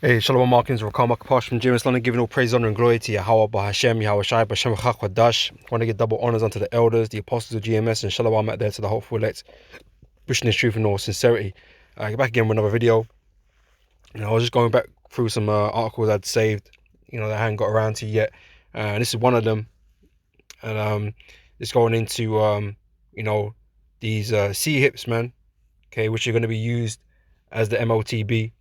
Hey, Shalom Markins, Rakam Akapash from James London, giving all praise, honor, and glory to Yahweh, Bahashem, Yahweh Shai, Bashem Chakwa. Want to give double honors unto the elders, the apostles of GMS, and Shalom out there to the hopeful elect, wishing this truth in all sincerity. Back again with another video. I was just going back through some articles I'd saved, that I hadn't got around to yet. This is one of them, and it's going into, these C hips, man, okay, which are going to be used as the MOTB.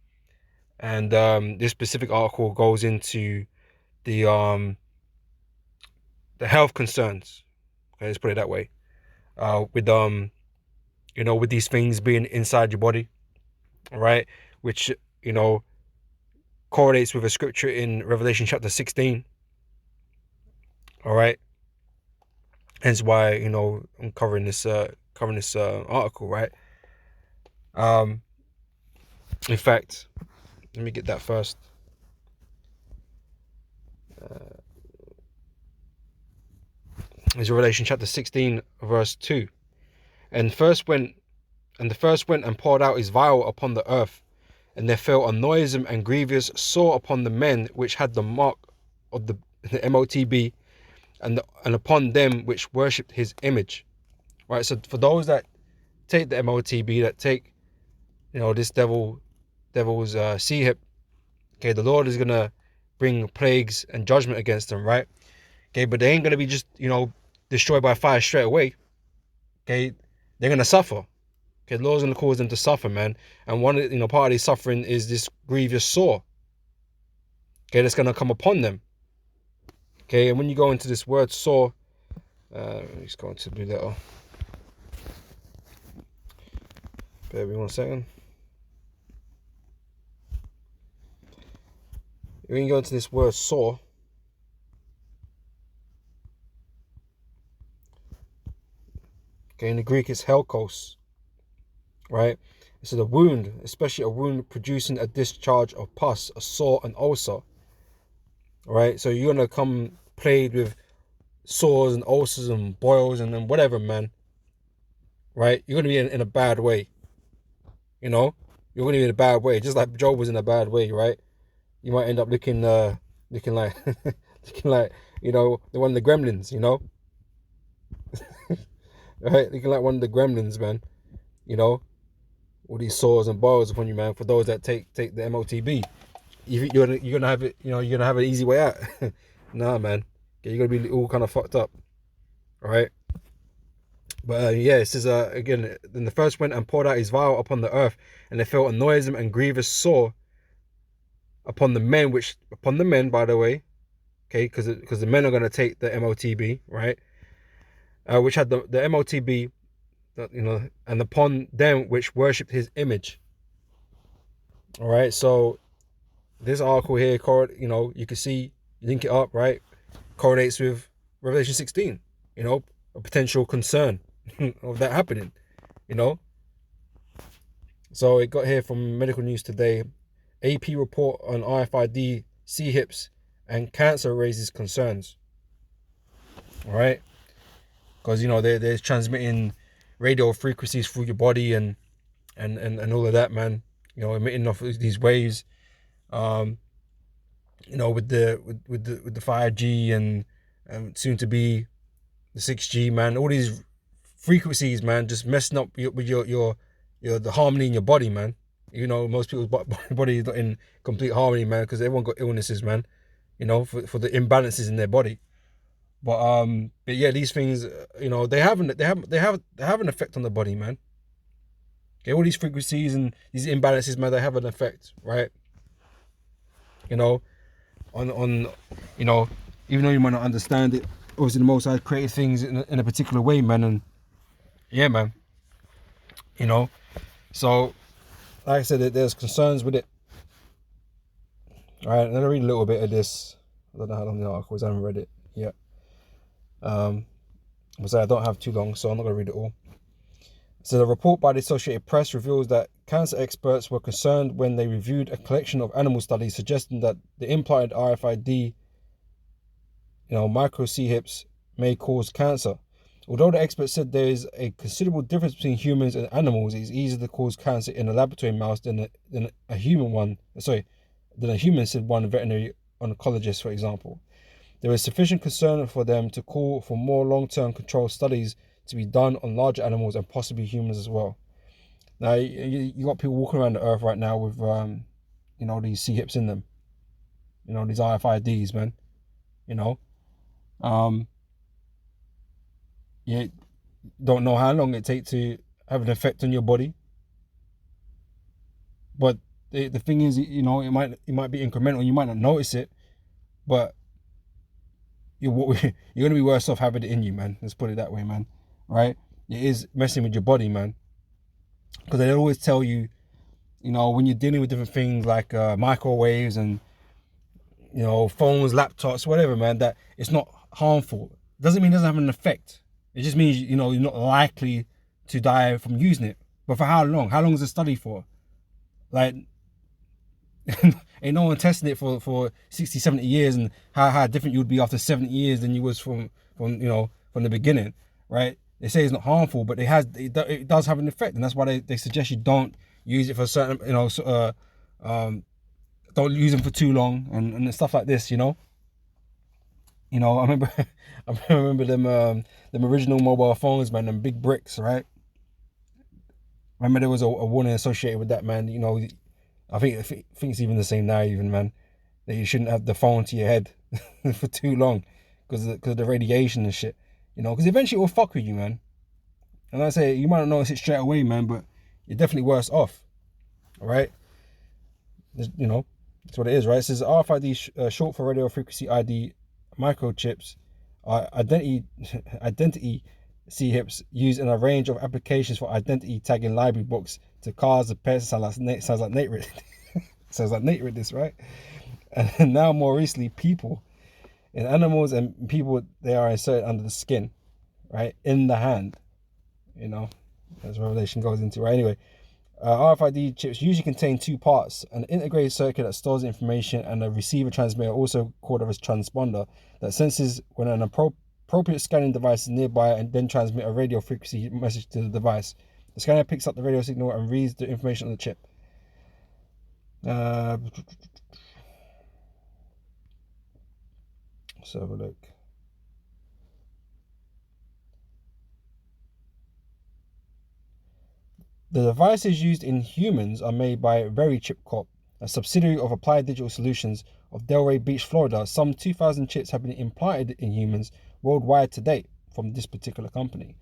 And this specific article goes into the health concerns. Okay, let's put it that way. With these things being inside your body, right? Which correlates with a scripture in Revelation chapter 16. All right. Hence why I'm covering this article, right? In fact, let me get that first. Is Revelation chapter 16, verse 2. And the first went and poured out his vial upon the earth, and there fell a noisome and grievous sore upon the men which had the mark of the MOTB, and upon them which worshipped his image. Right. So for those that take the MOTB, that take this devil's C hip, okay, the Lord is gonna bring plagues and judgment against them, right? Okay, but they ain't gonna be just destroyed by fire straight away. Okay, they're gonna suffer. Okay, the Lord's gonna cause them to suffer, man. And one part of their suffering is this grievous sore. Okay, that's gonna come upon them. Okay, and when you go into this word sore, let's go into Blue Letter. Bear with me 1 second. When you go into this word sore, okay, in the Greek it's helkos, right? It's a wound, especially a wound producing a discharge of pus, a sore, an ulcer. Right, so you're gonna come plagued with sores and ulcers and boils and whatever, man. Right, you're gonna be in a bad way. You're gonna be in a bad way, just like Job was in a bad way, right? You might end up looking like looking like the one of the gremlins, right? Looking like one of the gremlins, man. All these sores and boils upon you, man. For those that take the MOTB, you're gonna have it. You're gonna have an easy way out. Nah, man. You're gonna be all kind of fucked up. All right. But yeah, it says again. Then the first went and poured out his vial upon the earth, and they felt a noisome and grievous sore upon the men, by the way, okay, because the men are gonna take the MOTB, right? Which had the MOTB, and upon them which worshipped his image. All right, so this article here, you can see, link it up, right? Correlates with Revelation 16, a potential concern of that happening, So it got here from Medical News Today. AP report on RFID C hips and cancer raises concerns. All right, because they're transmitting radio frequencies through your body and all of that, man. Emitting off these waves. With the 5G and soon to be the 6G, man. All these frequencies, man, just messing up with your the harmony in your body, man. Most people's body is not in complete harmony, man, because everyone got illnesses, man. For the imbalances in their body. But yeah, these things, they have an effect on the body, man. Okay, all these frequencies and these imbalances, man, they have an effect, right? On even though you might not understand it, obviously the Most High created things in a particular way, man, and yeah, man. So like I said, there's concerns with it. All right, I'm gonna read a little bit of this. I don't know how long the article is. I haven't read it yet. I don't have too long, so I'm not gonna read it all. So the report by the Associated Press reveals that cancer experts were concerned when they reviewed a collection of animal studies suggesting that the implanted RFID, micro C hips may cause cancer. Although the experts said there is a considerable difference between humans and animals, it is easier to cause cancer in a laboratory mouse than a human one. than a human, said one veterinary oncologist, for example. There is sufficient concern for them to call for more long-term control studies to be done on larger animals and possibly humans as well. Now, you got people walking around the earth right now with, these C-hips in them. These RFIDs, man. You don't know how long it takes to have an effect on your body. But the thing is, it might be incremental. You might not notice it, but you're going to be worse off having it in you, man. Let's put it that way, man. Right? It is messing with your body, man. Because they always tell you, when you're dealing with different things like microwaves and, phones, laptops, whatever, man, that it's not harmful. Doesn't mean it doesn't have an effect. It just means, you're not likely to die from using it. But for how long? How long is the study for? Like, ain't no one testing it for 60, 70 years and how different you would be after 70 years than you was from the beginning, right? They say it's not harmful, but it does have an effect, and that's why they suggest you don't use it for certain, don't use them for too long and stuff like this, I remember I remember them original mobile phones, man, them big bricks, right? I remember there was a warning associated with that, man. I think it's even the same now, even, man, that you shouldn't have the phone to your head for too long because of the radiation and shit, because eventually it will fuck with you, man. And I say, you might not notice it straight away, man, but you're definitely worse off, all right? That's what it is, right? It says RFID, short for radio frequency ID microchips, are identity C-hips used in a range of applications for identity tagging library books to cars and pets. Sounds like Nate read sounds like Nate read this, right? And now more recently, people. In animals and people, they are inserted under the skin, right? In the hand, as Revelation goes into, right? Anyway, RFID chips usually contain two parts: an integrated circuit that stores information and a receiver transmitter, also called as transponder, that senses when an appropriate scanning device is nearby and then transmit a radio frequency message to the device. The scanner picks up the radio signal and reads the information on the chip. Let's have a look. The devices used in humans are made by VeriChip Corp, a subsidiary of Applied Digital Solutions of Delray Beach, Florida. Some 2,000 chips have been implanted in humans worldwide to date from this particular company,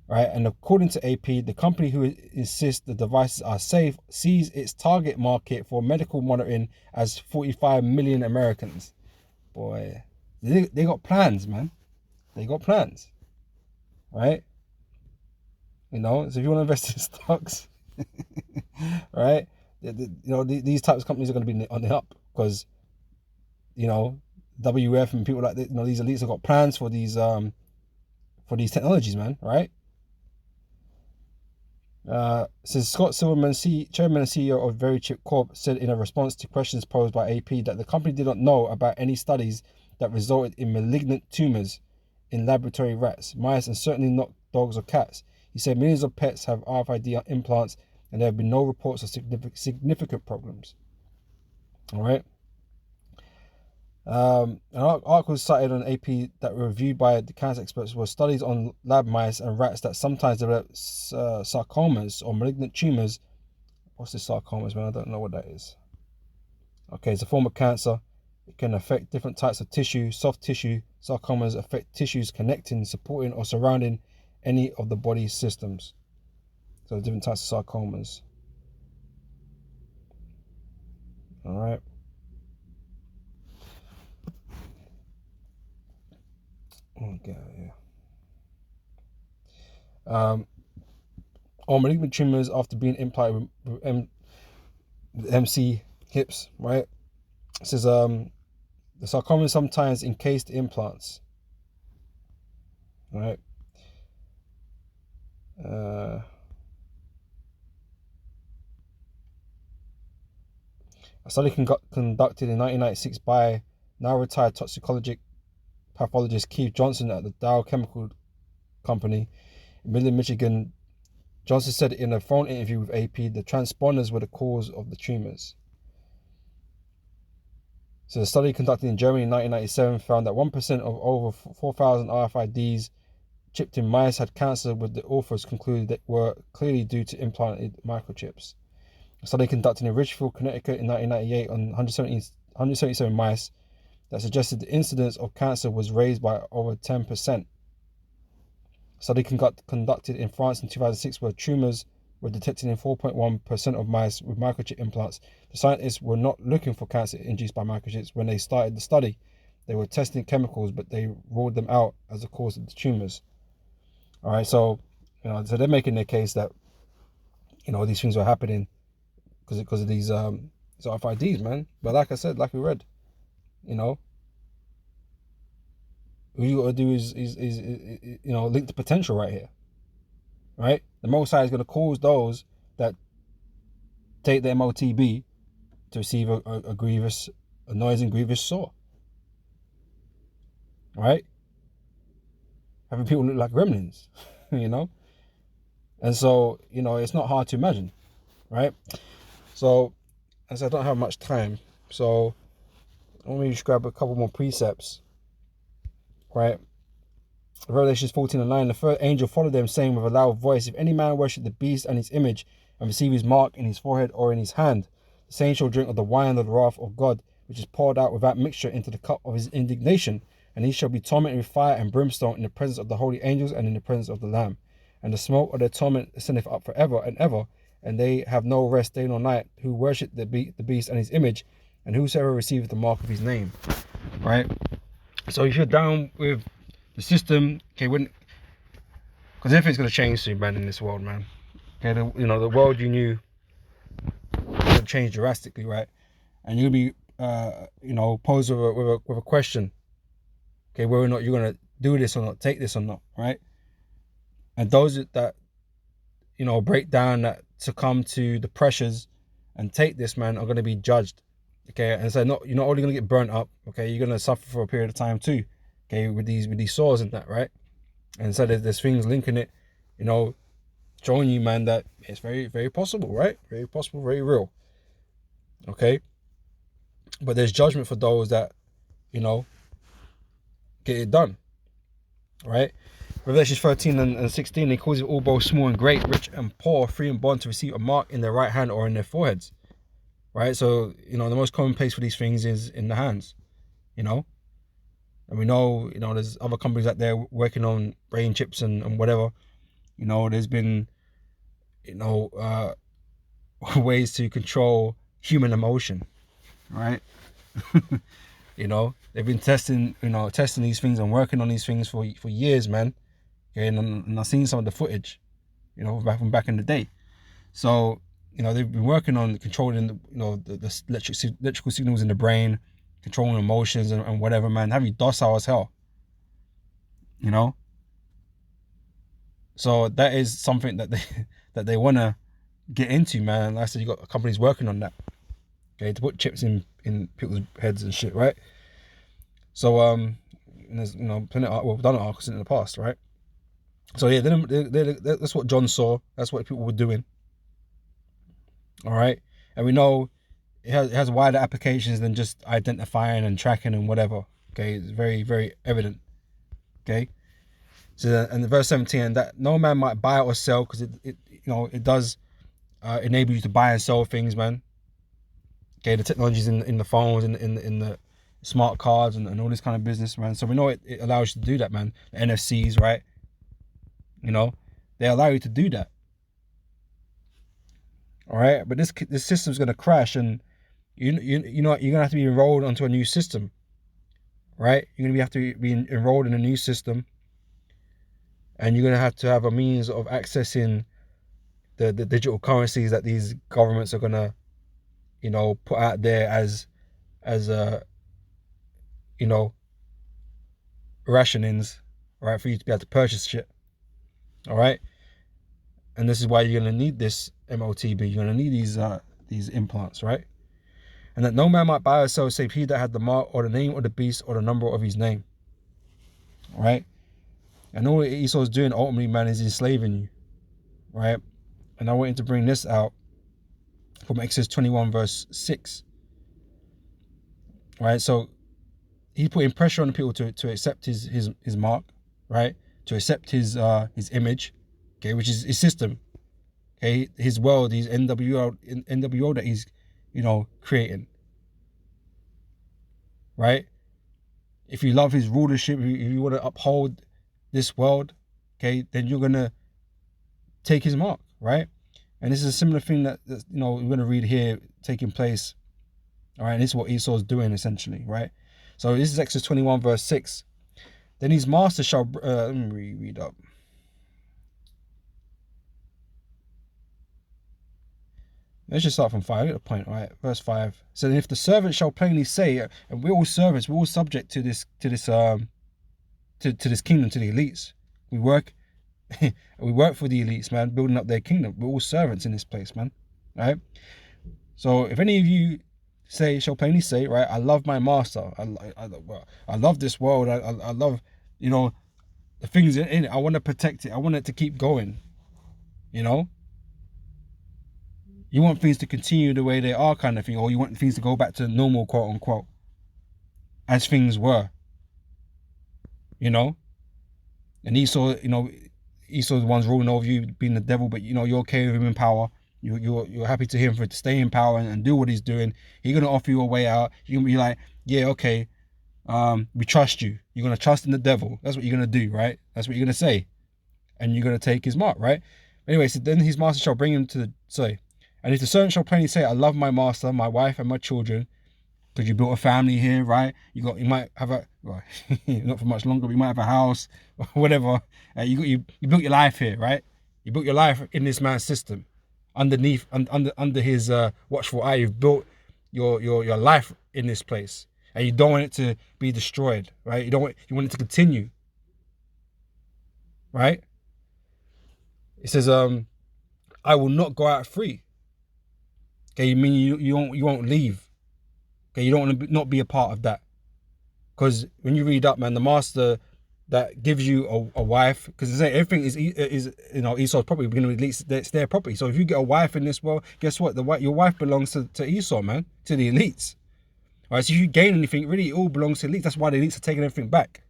right? And according to AP, the company who insists the devices are safe sees its target market for medical monitoring as 45 million Americans. Boy, they got plans, man. They got plans, right? So if you want to invest in stocks, right? These types of companies are going to be on the up because, WF and people like that, these elites have got plans for these technologies, man, right? Says Scott Silverman, chairman and CEO of VeriChip Corp, said in a response to questions posed by AP that the company did not know about any studies that resulted in malignant tumors in laboratory rats, mice, and certainly not dogs or cats. He said millions of pets have RFID implants and there have been no reports of significant problems. All right. An article cited on AP that were reviewed by the cancer experts were studies on lab mice and rats that sometimes develop sarcomas or malignant tumors. What's this sarcomas, man? I don't know what that is. Okay, it's a form of cancer. It can affect different types of tissue. Soft tissue sarcomas affect tissues connecting, supporting, or surrounding any of the body's systems. So different types of sarcomas. All right. Okay, yeah. Or malignant tumors after being implanted with MC hips, right? It says the sarcoma sometimes encased implants, right? A study conducted in 1996 by now retired toxicologic pathologist Keith Johnson at the Dow Chemical Company in Midland, Michigan. Johnson said in a phone interview with AP the transponders were the cause of the tumors. So the study conducted in Germany in 1997 found that 1% of over 4,000 RFIDs chipped in mice had cancer, with the authors concluded that were clearly due to implanted microchips. A study conducted in Ridgefield, Connecticut in 1998 on 177 mice that suggested the incidence of cancer was raised by over 10%. A study conducted in France in 2006 where tumors were detected in 4.1% of mice with microchip implants. The scientists were not looking for cancer induced by microchips when they started the study. They were testing chemicals, but they ruled them out as a cause of the tumors. All right, so so they're making their case that these things were happening because of these RFIDs, man. But like I said, like we read, all you gotta do is link the potential right here. Right? The Most High is gonna cause those that take the MOTB to receive a grievous, a noisy, grievous sore. Right? Having people look like gremlins, And so, it's not hard to imagine, right? So, as I don't have much time, so let me just grab a couple more precepts, right? Revelation 14:9, the third angel followed them, saying with a loud voice, if any man worship the beast and his image, and receive his mark in his forehead or in his hand, the same shall drink of the wine of the wrath of God, which is poured out without mixture into the cup of his indignation, and he shall be tormented with fire and brimstone in the presence of the holy angels and in the presence of the Lamb. And the smoke of their torment ascendeth up forever and ever, and they have no rest day nor night, who worship the beast and his image, and whosoever receiveth the mark of his name. Right? So if you're down with the system, okay, because everything's going to change soon, man, in this world, man. Okay, the world you knew will change drastically, right? And you'll be, posed with a question, okay, whether or not you're going to do this or not, take this or not, right? And those that, break down, that succumb to the pressures and take this, man, are going to be judged, okay? And so you're not only going to get burnt up, okay, you're going to suffer for a period of time too, okay, with these sores and that, right? And so there's things linking it, showing you, man, that it's very, very possible, right? Very possible, very real. Okay? But there's judgment for those that, get it done. Right? Revelation 13 and 16, he calls it all both small and great, rich and poor, free and bond, to receive a mark in their right hand or in their foreheads. Right? So, the most common place for these things is in the hands. And we know, there's other companies out there working on brain chips and whatever. There's been, ways to control human emotion, right? They've been testing these things and working on these things for years, man. Okay, and I've seen some of the footage, from back in the day. So, they've been working on controlling, the electrical signals in the brain, controlling emotions and whatever, man. Have you docile as hell, So that is something that they want to get into, man. Like I said, you got companies working on that, okay, to put chips in people's heads and shit, right? So and there's plenty of we've done articles in the past, right? So yeah, that's what John saw. That's what people were doing. All right, and we know it has wider applications than just identifying and tracking and whatever. Okay, it's very, very evident. Okay, so and the verse 17, that no man might buy or sell, because it does enable you to buy and sell things, man. Okay, the technology's in the phones, in the smart cards and all this kind of business, man. So we know it allows you to do that, man. The NFCs, right? They allow you to do that. All right, but this system's gonna crash, and you're gonna have to be enrolled onto a new system, right? You're gonna have to be enrolled in a new system, and you're gonna have to have a means of accessing the digital currencies that these governments are gonna, put out there as rationings, right, for you to be able to purchase shit. All right, and this is why you're gonna need this MOTB. You're gonna need these implants, right? And that no man might buy or sell save he that had the mark or the name of the beast or the number of his name. All right, and all Esau's doing ultimately, man, is enslaving you, right? And I wanted to bring this out from Exodus 21 verse 6. right? So he's putting pressure on the people to accept his mark, right? To accept his image, okay, which is his system, okay, his world, his NWO that he's, creating, right? If you love his rulership, if you want to uphold this world, okay, then you're gonna take his mark, right? And this is a similar thing that we're gonna read here taking place. All right, and this is what Esau's doing essentially, right? So this is Exodus 21 verse 6. Then his master shall let me read up. Let's just start from 5. I get the point, right? Verse 5. So if the servant shall plainly say, and we're all servants, we're all subject to this kingdom, to the elites. We work we work for the elites, man, building up their kingdom. We're all servants in this place, man. Right? So if any of you shall plainly say, right, I love my master. I love this world. I love, the things in it. I want to protect it. I want it to keep going. You want things to continue the way they are, kind of thing, or you want things to go back to normal, quote unquote, as things were. And Esau, Esau's the ones ruling over you, being the devil, but you're okay with him in power. You're happy to him for it to stay in power and do what he's doing. He's gonna offer you a way out. You're gonna be like, yeah, okay, we trust you. You're gonna trust in the devil. That's what you're gonna do, right? That's what you're gonna say, and you're gonna take his mark, right? Anyway, so then his master shall bring him to the and if the servant shall plainly say, I love my master, my wife, and my children, because you built a family here, right? You might have not for much longer, but you might have a house, or whatever. You built your life here, right? You built your life in this man's system, under his watchful eye. You've built your life in this place, and you don't want it to be destroyed, right? You want it to continue, right? It says, I will not go out free. Okay, you mean you won't leave. Okay, you don't want to not be a part of that. Because when you read up, man, the master that gives you a wife, because everything is Esau's property, beginning with elites, it's their property. So if you get a wife in this world, guess what? Your wife belongs to Esau, man, to the elites. All right, so if you gain anything, really, it all belongs to the elites. That's why the elites are taking everything back.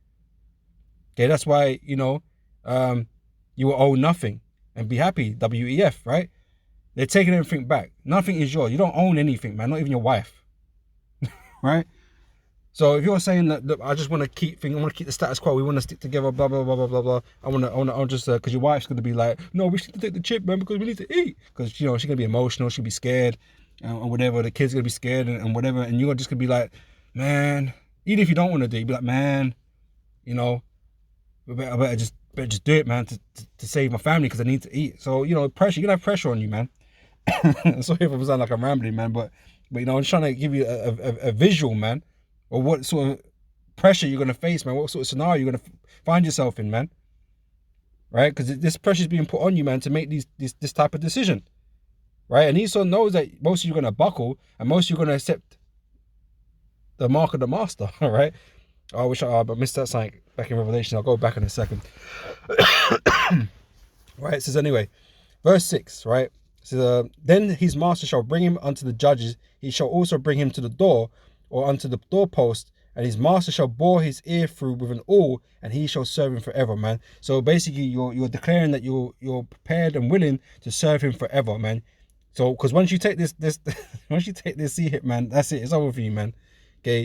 Okay, that's why you will owe nothing and be happy. WEF, right? They're taking everything back. Nothing is yours. You don't own anything, man. Not even your wife. Right? So if you're saying that, look, I just want to keep the status quo. We want to stick together. Blah blah blah blah blah blah. I want to just because your wife's gonna be like, no, we should take the chip, man, because we need to eat. Because she's gonna be emotional. She'll be scared, and whatever. The kid's gonna be scared and whatever. And you're just gonna be like, man. Even if you don't want to do it, you'd be like, man, I better just do it, man, to save my family because I need to eat. So pressure. You're gonna have pressure on you, man. Sorry if I sound like I'm rambling, man, but I'm trying to give you a visual, man, or what sort of pressure you're gonna face, man. What sort of scenario you're gonna find yourself in, man. Right? Because this pressure is being put on you, man, to make this type of decision, right? And Esau knows that most of you are gonna buckle, and most of you are gonna accept the mark of the master, right? I wish I missed that sign back in Revelation. I'll go back in a second. Right? It says anyway, verse 6, right? So, then his master shall bring him unto the judges. He shall also bring him to the door, or unto the doorpost, and his master shall bore his ear through with an awl, and he shall serve him forever, man. So basically, you're declaring that you're prepared and willing to serve him forever, man. So because once you take this once you take this C hit, man, that's it. It's over for you, man. Okay,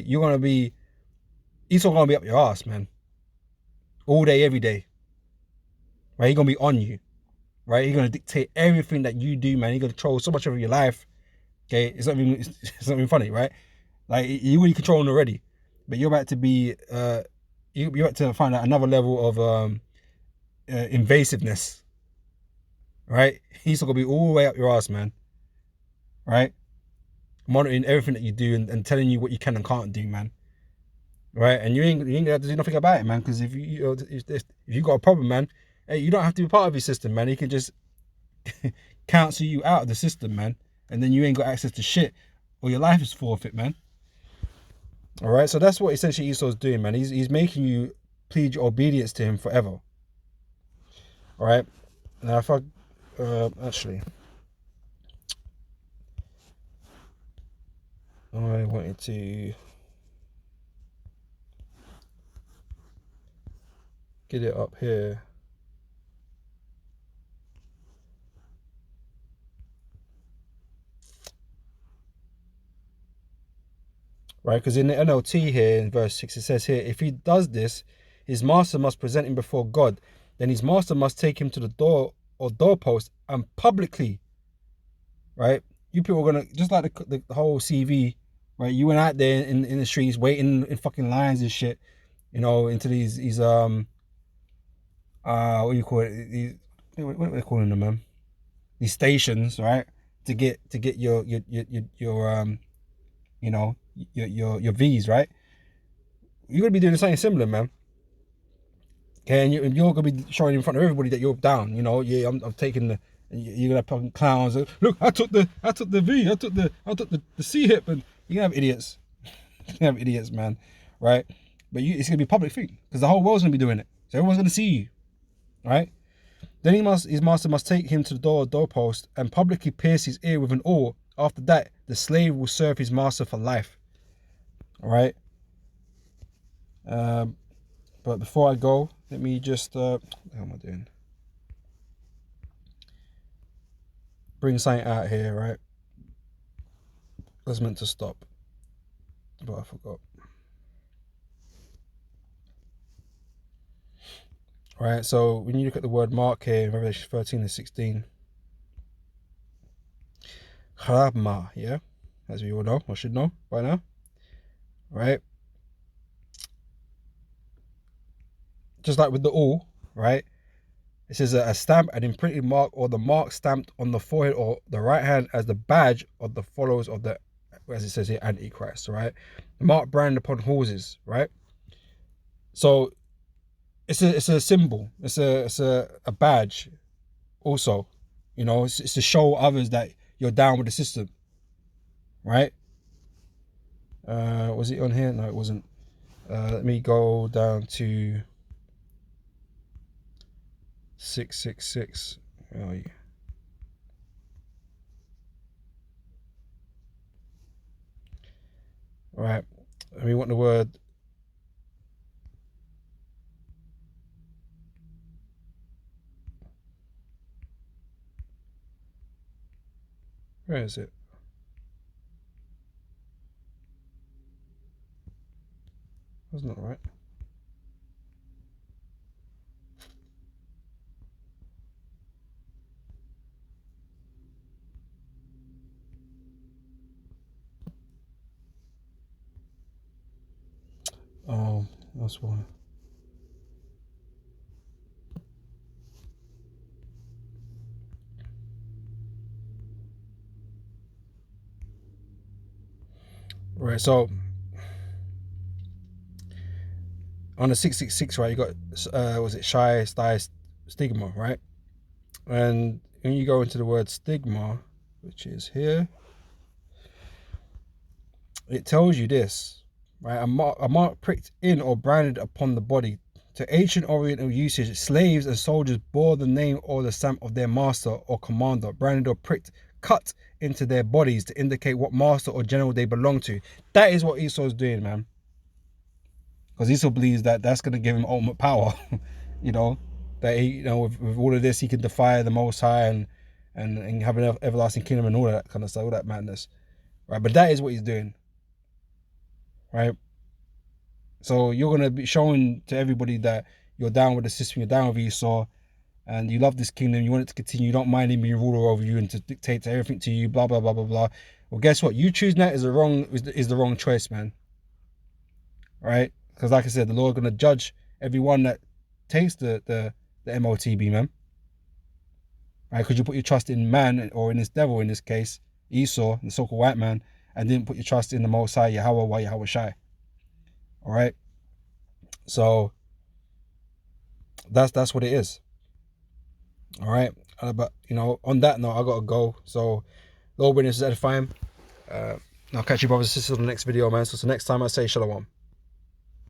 Esau gonna be up your ass, man. All day, every day. Right? He's gonna be on you. Right? He's gonna dictate everything that you do, man. He's gonna control so much of your life. Okay, it's not even funny, right? Like you really controlling already, but you're about to be you're about to find out another level of invasiveness. Right? He's gonna be all the way up your ass, man. Right? Monitoring everything that you do and telling you what you can and can't do, man. Right? And you ain't gonna have to do nothing about it, man. Because if you got a problem, man, hey, you don't have to be part of his system, man. He can just cancel you out of the system, man. And then you ain't got access to shit, or your life is forfeit, man. All right, so that's what essentially Esau's doing, man. He's making you plead your obedience to him forever. All right. Now, if I actually, I wanted to. get it up here. Right, because in the NLT here in verse 6 it says here, if he does this, his master must present him before God. Then his master must take him to the door or doorpost and publicly, right? You people are gonna, just like the whole CV, right? You went out there in the streets waiting in fucking lines and shit, you know, into these what do you call it? These, what are they calling them, man? These stations, right? To get your you know, your V's, right? You're gonna be doing something similar, man. Okay, and you're gonna be showing in front of everybody that you're down. You know, yeah, I'm taking the. You're gonna fucking clowns. Look, I took the V. I took the C hip, and you're gonna have idiots. You're gonna have idiots, man. Right? But it's gonna be a public thing because the whole world's gonna be doing it, so everyone's gonna see you. Right? Then his master must take him to the doorpost and publicly pierce his ear with an awl. After that, the slave will serve his master for life. All right. But before I go, let me just what the hell am I doing? Bring something out here, right? I was meant to stop, but I forgot. Right, so when you look at the word mark here in Revelation 13 and 16, Charabma, yeah, as we all know, or should know by now, right? Just like with the all, right? It says a stamp, an imprinted mark, or the mark stamped on the forehead or the right hand as the badge of the followers of the, as it says here, Antichrist, right? Mark branded upon horses, right? So it's a symbol. It's a badge, also. You know, it's to show others that you're down with the system, right? Was it on here? No, it wasn't. Let me go down to 666. Where are you? Right. We want the word. Where is it? That's not right. Oh, that's why. Right, so on the 666, right, you got was it shy, stigma, right? And when you go into the word stigma, which is here, it tells you this, right? A mark pricked in or branded upon the body. To ancient Oriental usage, slaves and soldiers bore the name or the stamp of their master or commander, branded or pricked, cut into their bodies to indicate what master or general they belong to. That is what Esau's doing, man. Because Esau believes that that's going to give him ultimate power. You know, that he, you know, with all of this, he can defy the Most High and have an everlasting kingdom and all that kind of stuff, all that madness, right? But that is what he's doing, right? So you're going to be showing to everybody that you're down with the system, you're down with Esau, and you love this kingdom, you want it to continue, you don't mind him being ruler over you and to dictate everything to you, blah, blah, blah, blah, blah. Well, guess what? You choosing that is the wrong choice, man. Right? Because like I said, the Lord's going to judge everyone that takes the MOTB, man. Right? Because you put your trust in man, or in this devil, in this case, Esau, the so-called white man, and didn't put your trust in the Most High, Yahweh Shai. All right, so that's what it is. All right, but you know, on that note, I gotta go. So, Lord, witness is edifying. I'll catch you brothers and sisters on the next video, man. So, next time I say shalom.